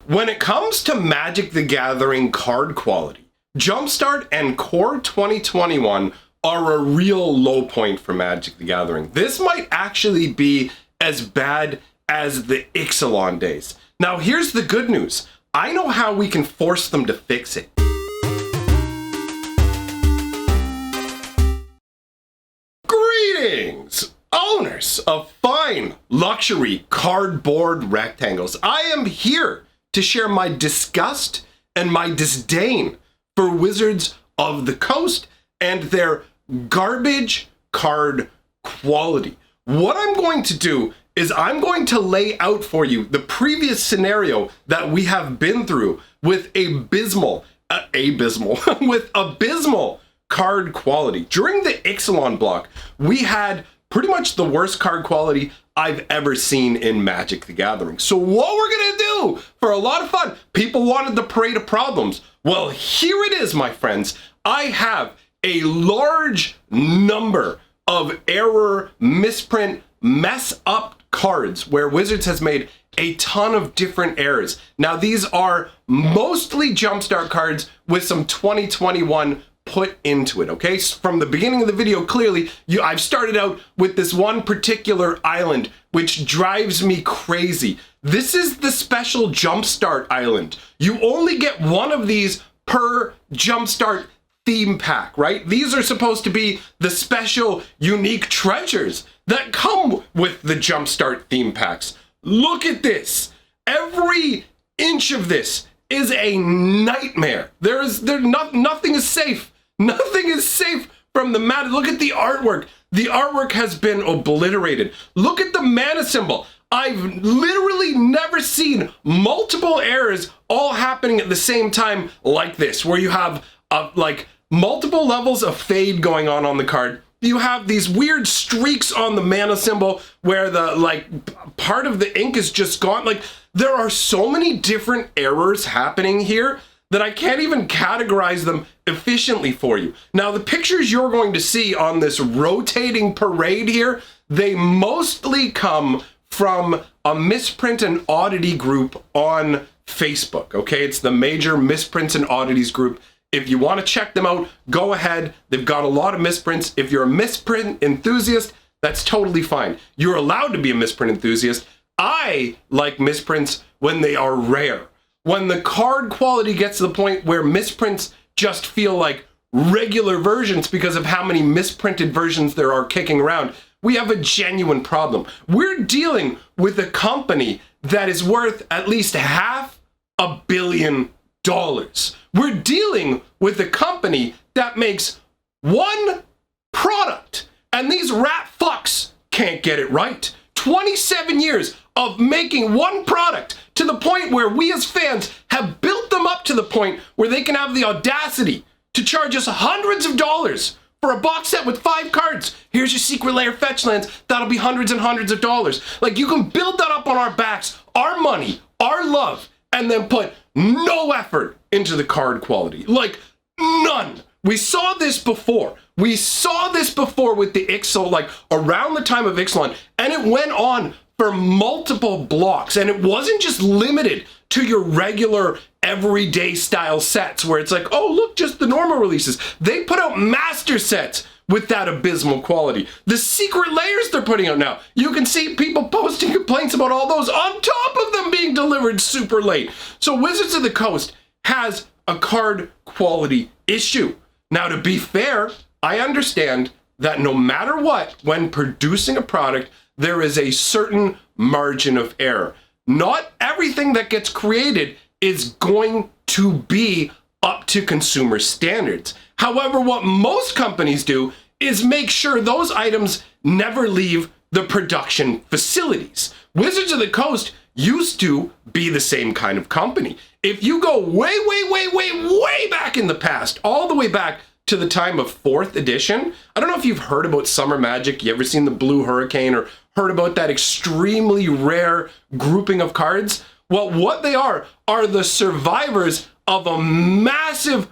When it comes to Magic the Gathering card quality, Jumpstart and Core 2021 are a real low point for Magic the Gathering. This might actually be as bad as the Ixalan days. Now here's the good news. I know how we can force them to fix it. Greetings, owners of fine luxury cardboard rectangles. I am here to share my disgust and my disdain for Wizards of the Coast and their garbage card quality. What I'm going to do is I'm going to lay out for you the previous scenario that we have been through with abysmal card quality. During the Ixalan block, we had pretty much the worst card quality I've ever seen in Magic the Gathering. So what we're gonna do for a lot of fun, people wanted the parade of problems. Well, here it is, my friends. I have a large number of error, misprint, mess up cards where Wizards has made a ton of different errors. Now, these are mostly Jumpstart cards with some 2021 put into it, okay? From the beginning of the video, clearly, I've started out with this one particular island, which drives me crazy. This is the special Jumpstart island. You only get one of these per Jumpstart theme pack, right? These are supposed to be the special, unique treasures that come with the Jumpstart theme packs. Look at this. Every inch of this is a nightmare. Nothing is safe. Nothing is safe from the mana. Look at the artwork. The artwork has been obliterated. Look at the mana symbol. I've literally never seen multiple errors all happening at the same time like this, where you have like multiple levels of fade going on the card. You have these weird streaks on the mana symbol where the part of the ink is just gone. Like, there are so many different errors happening here that I can't even categorize them efficiently for you. Now, the pictures you're going to see on this rotating parade here, they mostly come from a misprint and oddity group on Facebook, okay? It's the major misprints and oddities group. If you want to check them out, go ahead. They've got a lot of misprints. If you're a misprint enthusiast, that's totally fine. You're allowed to be a misprint enthusiast. I like misprints when they are rare. When the card quality gets to the point where misprints just feel like regular versions because of how many misprinted versions there are kicking around, we have a genuine problem. We're dealing with a company that is worth at least $500 million. We're dealing with a company that makes one product, and these rat fucks can't get it right. 27 years of making one product to the point where we as fans have built them up to the point where they can have the audacity to charge us hundreds of dollars for a box set with 5 cards. Here's your secret layer fetch lands. That'll be hundreds and hundreds of dollars. Like, you can build that up on our backs, our money, our love, and then put no effort into the card quality. Like, none. We saw this before. We saw this before with the Ixalan, like around the time of Ixalan, and it went on for multiple blocks, and it wasn't just limited to your regular everyday style sets where it's like, oh, look, just the normal releases. They put out master sets with that abysmal quality. The secret layers they're putting out now, you can see people posting complaints about all those on top of them being delivered super late. So Wizards of the Coast has a card quality issue. Now, to be fair, I understand that no matter what, when producing a product, there is a certain margin of error. Not everything that gets created is going to be up to consumer standards. However, what most companies do is make sure those items never leave the production facilities. Wizards of the Coast used to be the same kind of company. If you go way back in the past, all the way back to the time of 4th edition, I don't know if you've heard about Summer Magic, you ever seen the Blue Hurricane or heard about that extremely rare grouping of cards? Well, what they are the survivors of a massive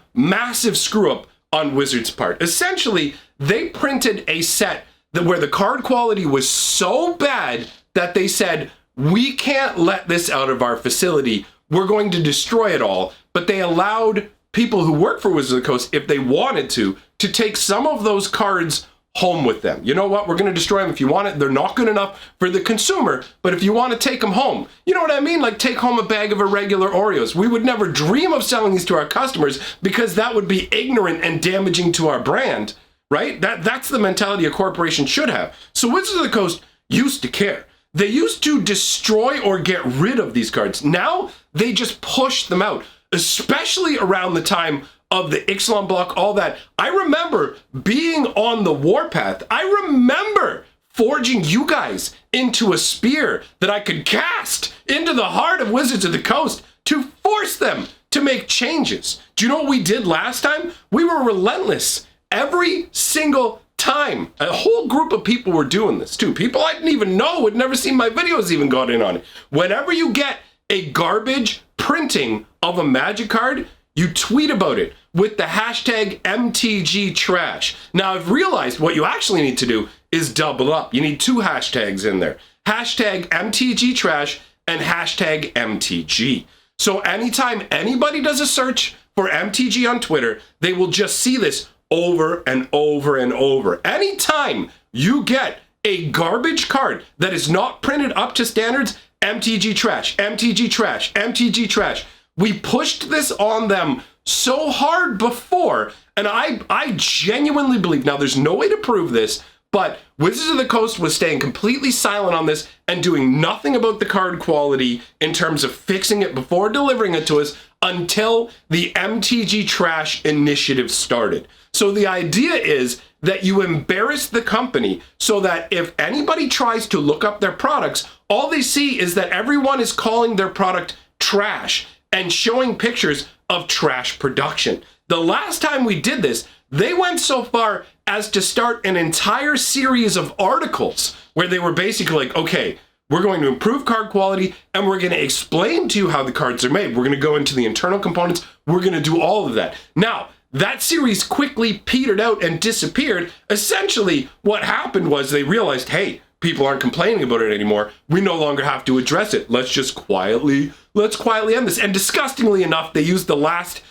screw up on Wizards' part. Essentially, they printed a set where the card quality was so bad that they said, we can't let this out of our facility. we're going to destroy it all. But they allowed people who work for Wizards of the Coast, if they wanted to take some of those cards home with them. You know what? We're going to destroy them if you want it. They're not good enough for the consumer, but if you want to take them home, you know what I mean? Like take home a bag of irregular Oreos. We would never dream of selling these to our customers because that would be ignorant and damaging to our brand, right? That's the mentality a corporation should have. So Wizards of the Coast used to care. They used to destroy or get rid of these cards. Now they just push them out, especially around the time of the Ixalan block, all that. I remember being on the warpath. I remember forging you guys into a spear that I could cast into the heart of Wizards of the Coast to force them to make changes. Do you know what we did last time? We were relentless every single time. A whole group of people were doing this too. People I didn't even know, had never seen my videos, even got in on it. Whenever you get a garbage printing of a Magic card, you tweet about it with the hashtag MTG trash. Now I've realized what you actually need to do is double up. You need 2 hashtags in there. Hashtag MTG trash and hashtag MTG. So anytime anybody does a search for MTG on Twitter, they will just see this over and over and over. Anytime you get a garbage card that is not printed up to standards, MTG trash, MTG trash, MTG trash. We pushed this on them so hard before, and I genuinely believe, now there's no way to prove this, but Wizards of the Coast was staying completely silent on this and doing nothing about the card quality in terms of fixing it before delivering it to us until the MTG trash initiative started. So the idea is that you embarrass the company so that if anybody tries to look up their products, all they see is that everyone is calling their product trash and showing pictures of trash production. The last time we did this, they went so far as to start an entire series of articles where they were basically like, okay, we're going to improve card quality and we're going to explain to you how the cards are made. We're going to go into the internal components. We're going to do all of that. Now, that series quickly petered out and disappeared. Essentially, what happened was they realized, hey, people aren't complaining about it anymore. We no longer have to address it. Let's quietly end this. And disgustingly enough, they used the last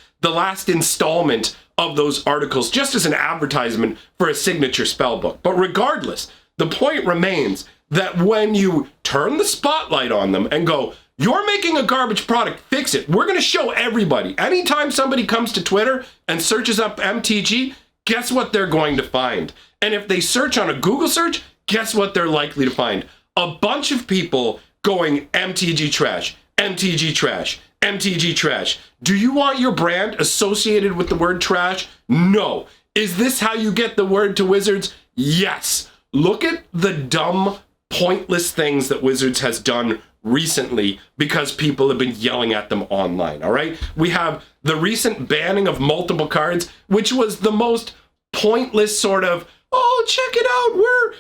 installment of those articles just as an advertisement for a signature spell book. But regardless, the point remains that when you turn the spotlight on them and go, you're making a garbage product, fix it. We're going to show everybody. Anytime somebody comes to Twitter and searches up MTG, guess what they're going to find? And if they search on a Google search, guess what they're likely to find? A bunch of people going MTG trash, MTG trash, MTG trash. Do you want your brand associated with the word trash? No. Is this how you get the word to Wizards? Yes. Look at the dumb, pointless things that Wizards has done recently because people have been yelling at them online, all right? We have the recent banning of multiple cards, which was the most pointless sort of, oh, check it out,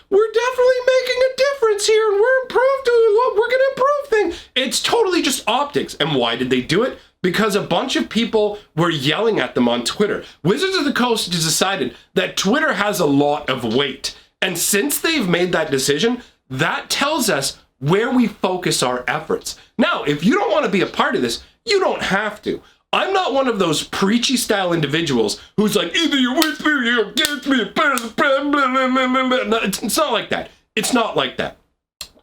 we're definitely making a difference here and we're gonna improve things. It's totally just optics. And why did they do it? Because a bunch of people were yelling at them on Twitter. Wizards of the Coast has decided that Twitter has a lot of weight. And since they've made that decision, that tells us where we focus our efforts. Now, if you don't want to be a part of this, you don't have to. I'm not one of those preachy style individuals who's like, either you're with me or you're against me. It's not like that. It's not like that.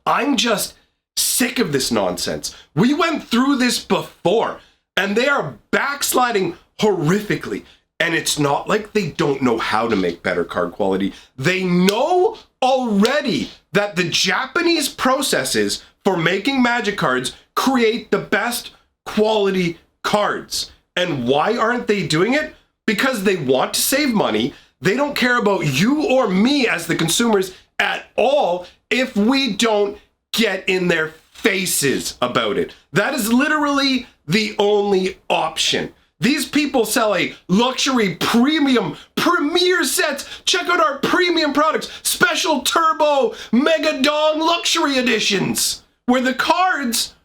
I'm just sick of this nonsense. We went through this before, and they are backsliding horrifically. And it's not like they don't know how to make better card quality. They know already that the Japanese processes for making Magic cards create the best quality cards. And why aren't they doing it? Because they want to save money. They don't care about you or me as the consumers at all if we don't get in their faces about it. That is literally the only option. These people sell a luxury premium premier sets. Check out our premium products, special turbo mega dong luxury editions, where the cards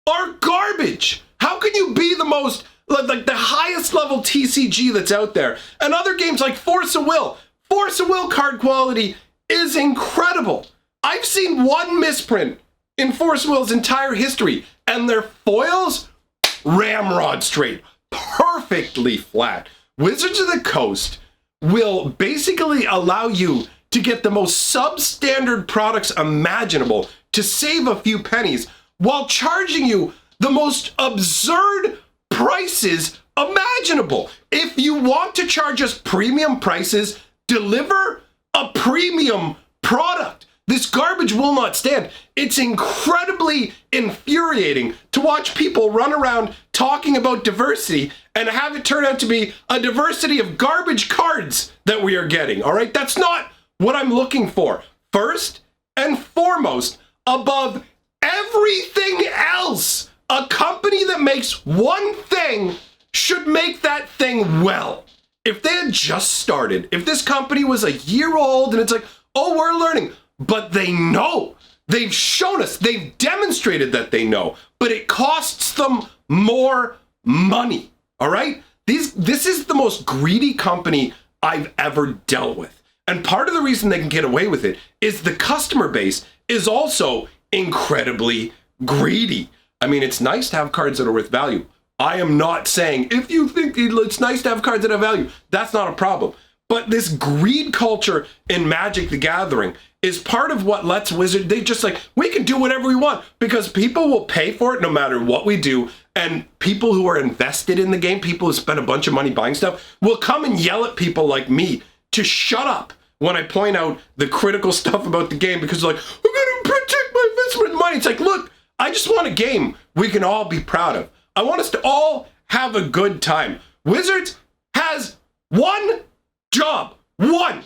are garbage. How can you be the most, like the highest level TCG that's out there? And other games like Force of Will card quality is incredible. I've seen one misprint in Force of Will's entire history, and their foils, ramrod straight, perfectly flat. Wizards of the Coast will basically allow you to get the most substandard products imaginable to save a few pennies while charging you the most absurd prices imaginable. If you want to charge us premium prices, deliver a premium product. This garbage will not stand. It's incredibly infuriating to watch people run around talking about diversity and have it turn out to be a diversity of garbage cards that we are getting, all right? That's not what I'm looking for. First and foremost, above everything else, a company that makes one thing should make that thing well. If they had just started, if this company was a year old and it's like, oh, we're learning, but they know, they've shown us, they've demonstrated that they know, but it costs them more money, all right? This is the most greedy company I've ever dealt with. And part of the reason they can get away with it is the customer base is also incredibly greedy. I mean, it's nice to have cards that are worth value. I am not saying if you think it's nice to have cards that have value, that's not a problem. But this greed culture in Magic the Gathering is part of what lets Wizard, they just like, we can do whatever we want because people will pay for it no matter what we do. And people who are invested in the game, people who spend a bunch of money buying stuff, will come and yell at people like me to shut up when I point out the critical stuff about the game because they're like, I'm going to protect my investment money. It's like, look, I just want a game we can all be proud of. I want us to all have a good time. Wizards has one job. One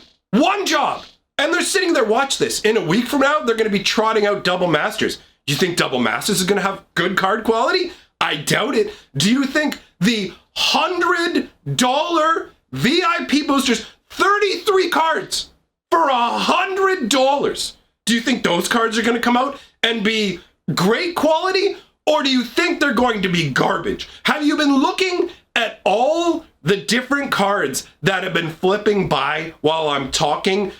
job. And they're sitting there, watch this. In a week from now, they're going to be trotting out Double Masters. Do you think Double Masters is going to have good card quality? I doubt it. Do you think the $100 VIP boosters, 33 cards for $100, do you think those cards are going to come out and be great quality? Or do you think they're going to be garbage? Have you been looking at all the different cards that have been flipping by while I'm talking?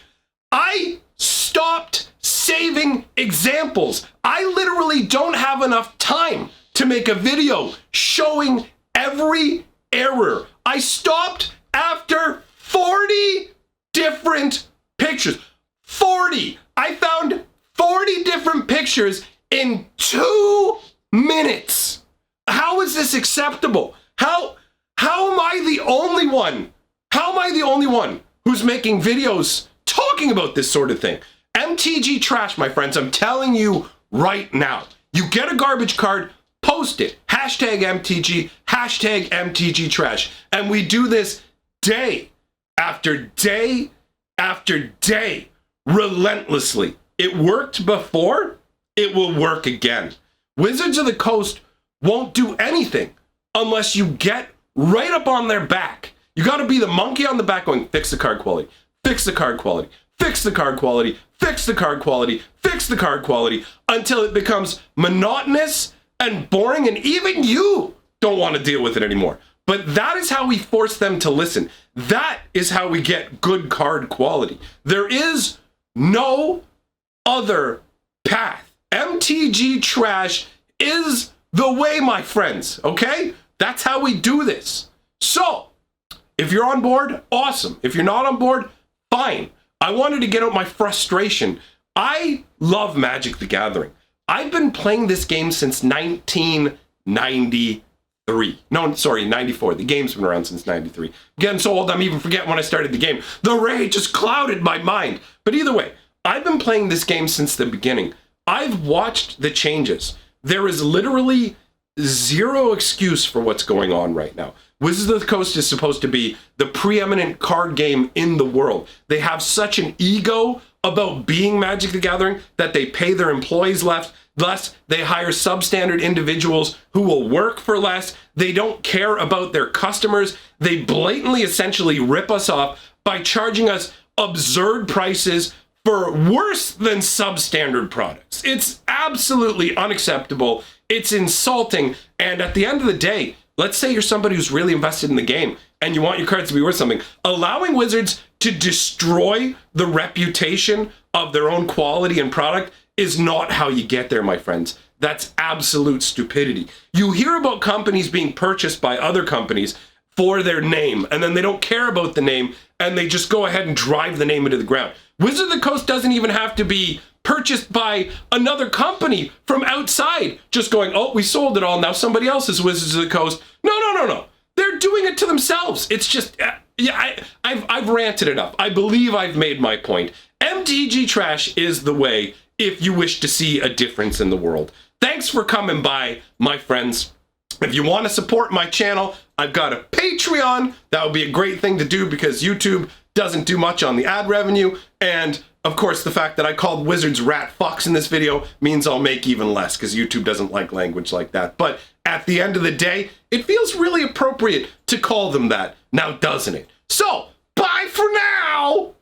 I stopped saving examples. I literally don't have enough time to make a video showing every error. I stopped after 40 different pictures. 40. I found 40 different pictures in 2 minutes. How is this acceptable? How am I the only one? How am I the only one who's making videos talking about this sort of thing? MTG trash, my friends. I'm telling you right now. You get a garbage card, post it. Hashtag MTG, hashtag MTG trash. And we do this day after day after day, relentlessly. It worked before, it will work again. Wizards of the Coast won't do anything unless you get right up on their back. You got to be the monkey on the back going, fix the card quality, fix the card quality, fix the card quality, fix the card quality, fix the card quality, until it becomes monotonous and boring, and even you don't want to deal with it anymore. But that is how we force them to listen. That is how we get good card quality. There is no other path. MTG trash is the way, my friends, okay? That's how we do this. So, if you're on board, awesome. If you're not on board, fine. I wanted to get out my frustration. I love Magic the Gathering. I've been playing this game since 1993. No, sorry, 94. The game's been around since 93. I'm getting so old, I'm even forgetting when I started the game. The rage just clouded my mind. But either way, I've been playing this game since the beginning. I've watched the changes. There is literally zero excuse for what's going on right now. Wizards of the Coast is supposed to be the preeminent card game in the world. They have such an ego about being Magic the Gathering that they pay their employees less. They hire substandard individuals who will work for less. They don't care about their customers. They blatantly essentially rip us off by charging us absurd prices for worse than substandard products. It's absolutely unacceptable. It's insulting. And at the end of the day, let's say you're somebody who's really invested in the game and you want your cards to be worth something. Allowing Wizards to destroy the reputation of their own quality and product is not how you get there, my friends. That's absolute stupidity. You hear about companies being purchased by other companies for their name, and then they don't care about the name, and they just go ahead and drive the name into the ground. Wizards of the Coast doesn't even have to be purchased by another company from outside, just going, oh, we sold it all, now somebody else is Wizards of the Coast. No. They're doing it to themselves. It's just, I've ranted enough. I believe I've made my point. MTG trash is the way if you wish to see a difference in the world. Thanks for coming by, my friends. If you want to support my channel, I've got a Patreon. That would be a great thing to do because YouTube doesn't do much on the ad revenue. And of course, the fact that I called Wizards rat fucks in this video means I'll make even less because YouTube doesn't like language like that. But at the end of the day, it feels really appropriate to call them that now, doesn't it? So, bye for now!